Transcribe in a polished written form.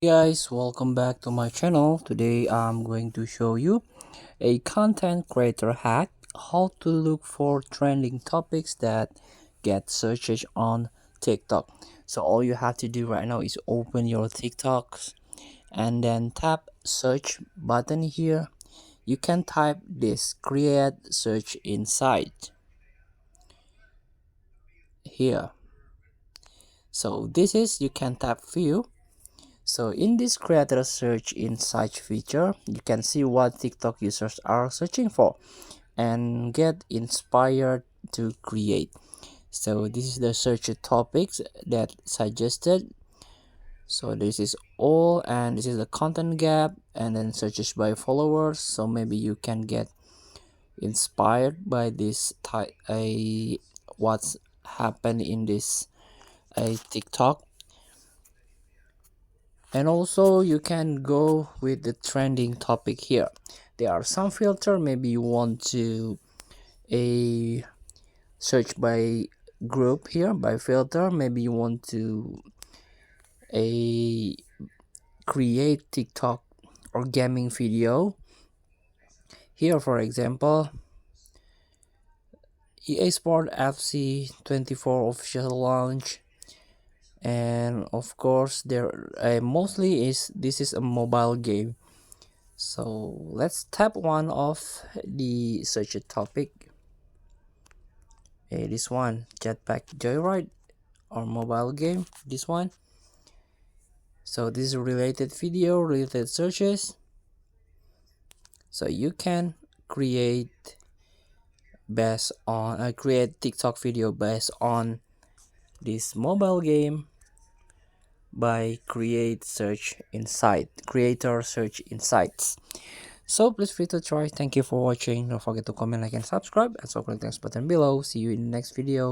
Hey guys, welcome back to my channel. Today I'm going to show you a content creator hack, how to look for trending topics that get searches on TikTok. So all you have to do right now is open your TikToks and then tap search button here. You can type this create search inside here. So this is you can tap view. So in this creator search insight feature, you can see what TikTok users are searching for and get inspired to create. So this is the search topics that suggested. So this is all, and this is the content gap, and then searches by followers. So maybe you can get inspired by this type a what's happened in this a TikTok. And also you can go with the trending topic here. There are some filter, maybe you want to a search by group here, by filter. Maybe you want to a create TikTok or gaming video here. For example, EA Sport FC 24 official launch, and of course there mostly is this is a mobile game. So let's tap one of the search topic. This one, Jetpack Joyride or mobile game. This one. So this is related video, related searches. So you can create based on create TikTok video based on this mobile game by create search insight creator search insights. So please free to try. Thank you for watching. Don't forget to comment, like, and subscribe, and so click the next button below. See you in the next video.